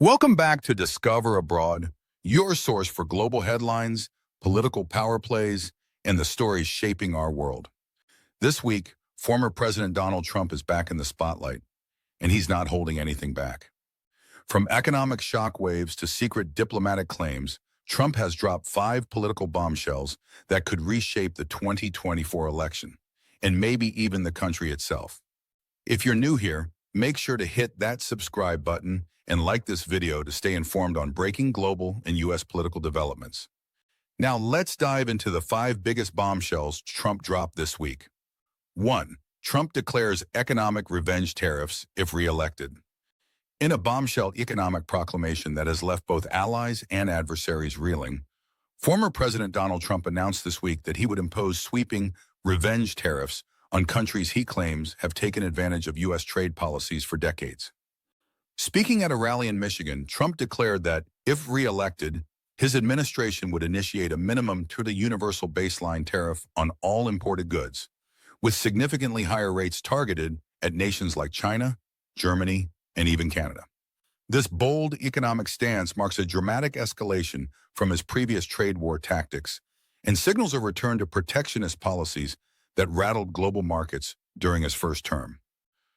Welcome back to Discover Abroad, your source for global headlines, political power plays, and the stories shaping our world. This week, former President Donald Trump is back in the spotlight, and he's not holding anything back. From economic shockwaves to secret diplomatic claims, Trump has dropped 5 political bombshells that could reshape the 2024 election, and maybe even the country itself. If you're new here, make sure to hit that subscribe button and like this video to stay informed on breaking global and U.S. political developments. Now let's dive into the 5 biggest bombshells Trump dropped this week. 1. Trump declares economic revenge tariffs if re-elected. In a bombshell economic proclamation that has left both allies and adversaries reeling, former President Donald Trump announced this week that he would impose sweeping revenge tariffs on countries he claims have taken advantage of U.S. trade policies for decades. Speaking at a rally in Michigan, Trump declared that, if re-elected, his administration would initiate a minimum to the universal baseline tariff on all imported goods, with significantly higher rates targeted at nations like China, Germany, and even Canada. This bold economic stance marks a dramatic escalation from his previous trade war tactics and signals a return to protectionist policies that rattled global markets during his first term.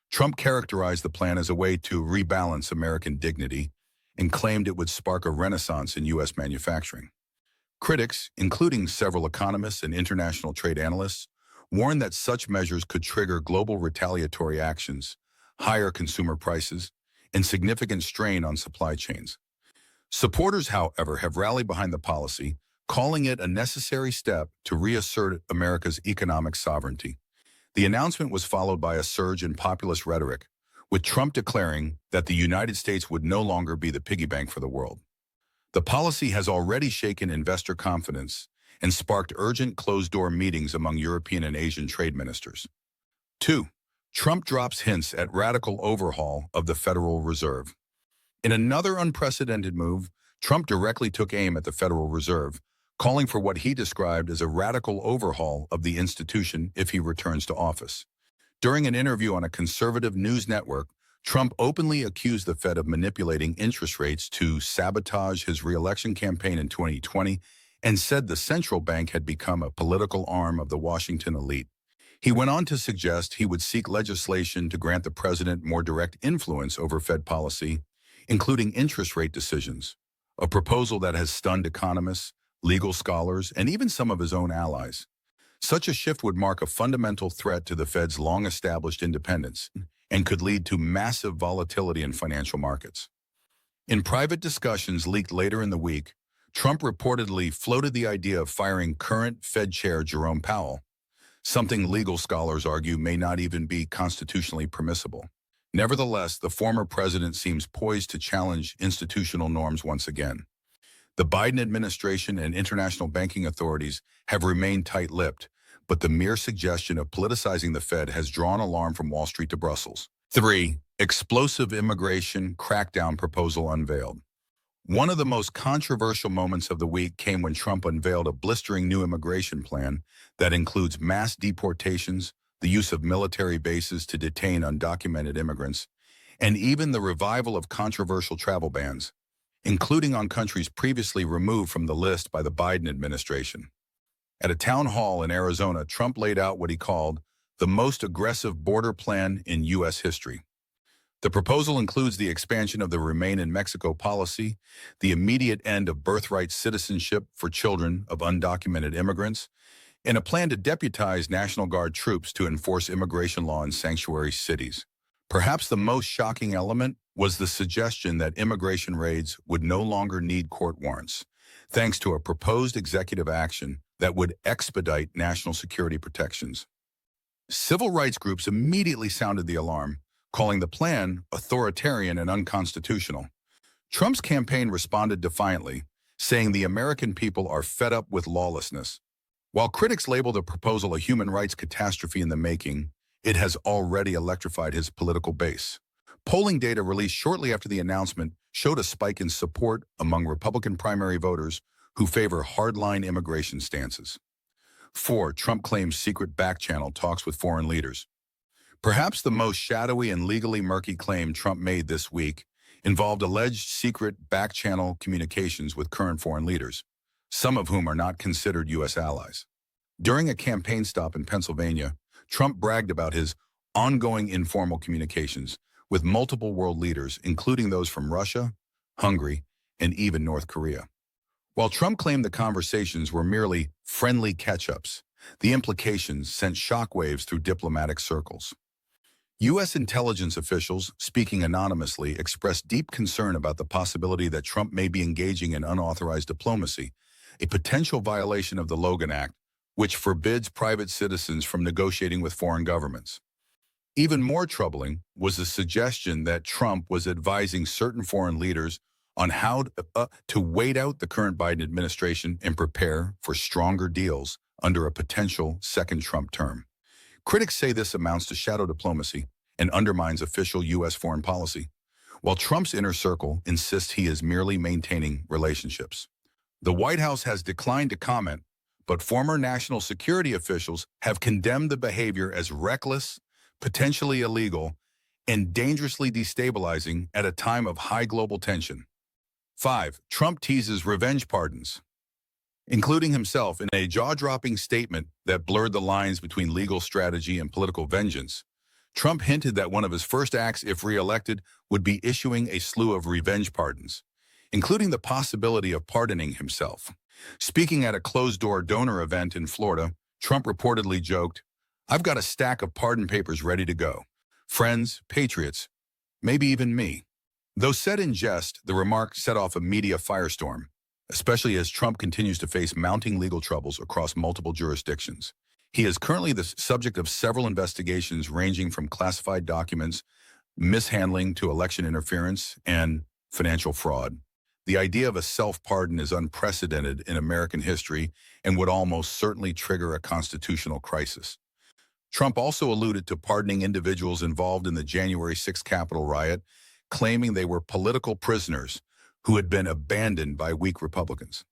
Trump characterized the plan as a way to rebalance American dignity and claimed it would spark a renaissance in U.S. manufacturing. Critics, including several economists and international trade analysts, warned that such measures could trigger global retaliatory actions, higher consumer prices, and significant strain on supply chains. Supporters, however, have rallied behind the policy, calling it a necessary step to reassert America's economic sovereignty. The announcement was followed by a surge in populist rhetoric, with Trump declaring that the United States would no longer be the piggy bank for the world. The policy has already shaken investor confidence and sparked urgent closed-door meetings among European and Asian trade ministers. 2. Trump drops hints at radical overhaul of the Federal Reserve. In another unprecedented move, Trump directly took aim at the Federal Reserve, calling for what he described as a radical overhaul of the institution if he returns to office. During an interview on a conservative news network, Trump openly accused the Fed of manipulating interest rates to sabotage his re-election campaign in 2020 and said the central bank had become a political arm of the Washington elite. He went on to suggest he would seek legislation to grant the president more direct influence over Fed policy, including interest rate decisions, a proposal that has stunned economists, legal scholars, and even some of his own allies. Such a shift would mark a fundamental threat to the Fed's long-established independence and could lead to massive volatility in financial markets. In private discussions leaked later in the week, Trump reportedly floated the idea of firing current Fed Chair Jerome Powell, something legal scholars argue may not even be constitutionally permissible. Nevertheless, the former president seems poised to challenge institutional norms once again. The Biden administration and international banking authorities have remained tight-lipped, but the mere suggestion of politicizing the Fed has drawn alarm from Wall Street to Brussels. 3. Explosive immigration crackdown proposal unveiled. One of the most controversial moments of the week came when Trump unveiled a blistering new immigration plan that includes mass deportations, the use of military bases to detain undocumented immigrants, and even the revival of controversial travel bans, including on countries previously removed from the list by the Biden administration. At a town hall in Arizona, Trump laid out what he called the most aggressive border plan in U.S. history. The proposal includes the expansion of the Remain in Mexico policy, the immediate end of birthright citizenship for children of undocumented immigrants, and a plan to deputize National Guard troops to enforce immigration law in sanctuary cities. Perhaps the most shocking element was the suggestion that immigration raids would no longer need court warrants, thanks to a proposed executive action that would expedite national security protections. Civil rights groups immediately sounded the alarm, calling the plan authoritarian and unconstitutional. Trump's campaign responded defiantly, saying the American people are fed up with lawlessness. While critics label the proposal a human rights catastrophe in the making, it has already electrified his political base. Polling data released shortly after the announcement showed a spike in support among Republican primary voters who favor hardline immigration stances. 4. Trump claims secret back-channel talks with foreign leaders. Perhaps the most shadowy and legally murky claim Trump made this week involved alleged secret back-channel communications with current foreign leaders, some of whom are not considered U.S. allies. During a campaign stop in Pennsylvania, Trump bragged about his ongoing informal communications with multiple world leaders, including those from Russia, Hungary, and even North Korea. While Trump claimed the conversations were merely friendly catch-ups, the implications sent shockwaves through diplomatic circles. U.S. intelligence officials, speaking anonymously, expressed deep concern about the possibility that Trump may be engaging in unauthorized diplomacy, a potential violation of the Logan Act, which forbids private citizens from negotiating with foreign governments. Even more troubling was the suggestion that Trump was advising certain foreign leaders on how to wait out the current Biden administration and prepare for stronger deals under a potential second Trump term. Critics say this amounts to shadow diplomacy and undermines official U.S. foreign policy, while Trump's inner circle insists he is merely maintaining relationships. The White House has declined to comment, but former national security officials have condemned the behavior as reckless, potentially illegal, and dangerously destabilizing at a time of high global tension. 5. Trump teases revenge pardons. Including himself in a jaw-dropping statement that blurred the lines between legal strategy and political vengeance, Trump hinted that one of his first acts, if re-elected, would be issuing a slew of revenge pardons, including the possibility of pardoning himself. Speaking at a closed-door donor event in Florida, Trump reportedly joked, "I've got a stack of pardon papers ready to go. Friends, patriots, maybe even me." Though said in jest, the remark set off a media firestorm, especially as Trump continues to face mounting legal troubles across multiple jurisdictions. He is currently the subject of several investigations ranging from classified documents, mishandling to election interference, and financial fraud. The idea of a self-pardon is unprecedented in American history and would almost certainly trigger a constitutional crisis. Trump also alluded to pardoning individuals involved in the January 6th Capitol riot, claiming they were political prisoners who had been abandoned by weak Republicans.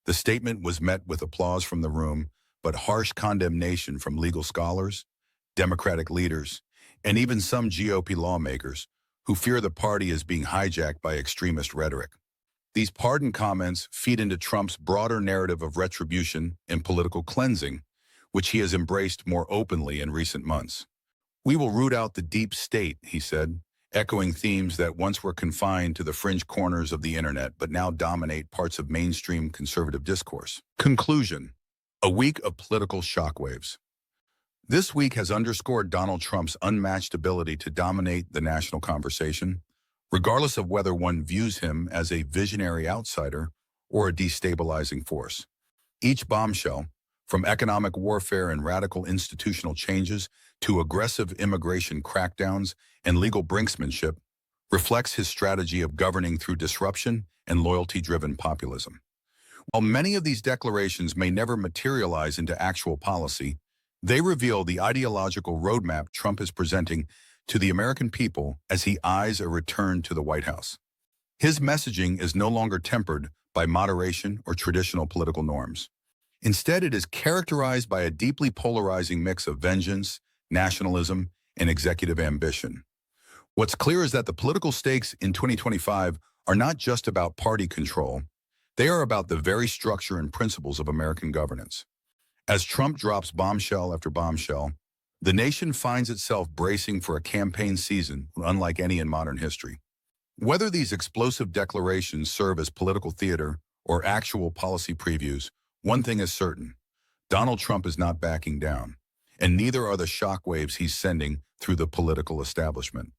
The statement was met with applause from the room, but harsh condemnation from legal scholars, Democratic leaders, and even some GOP lawmakers who fear the party is being hijacked by extremist rhetoric. These pardon comments feed into Trump's broader narrative of retribution and political cleansing, which he has embraced more openly in recent months. "We will root out the deep state," he said, echoing themes that once were confined to the fringe corners of the internet but now dominate parts of mainstream conservative discourse. Conclusion: a week of political shockwaves. This week has underscored Donald Trump's unmatched ability to dominate the national conversation, regardless of whether one views him as a visionary outsider or a destabilizing force. Each bombshell, from economic warfare and radical institutional changes to aggressive immigration crackdowns and legal brinksmanship, reflects his strategy of governing through disruption and loyalty-driven populism. While many of these declarations may never materialize into actual policy, they reveal the ideological roadmap Trump is presenting to the American people as he eyes a return to the White House. His messaging is no longer tempered by moderation or traditional political norms. Instead, it is characterized by a deeply polarizing mix of vengeance, nationalism, and executive ambition. What's clear is that the political stakes in 2025 are not just about party control. They are about the very structure and principles of American governance. As Trump drops bombshell after bombshell, the nation finds itself bracing for a campaign season unlike any in modern history. Whether these explosive declarations serve as political theater or actual policy previews, one thing is certain: Donald Trump is not backing down, and neither are the shockwaves he's sending through the political establishment.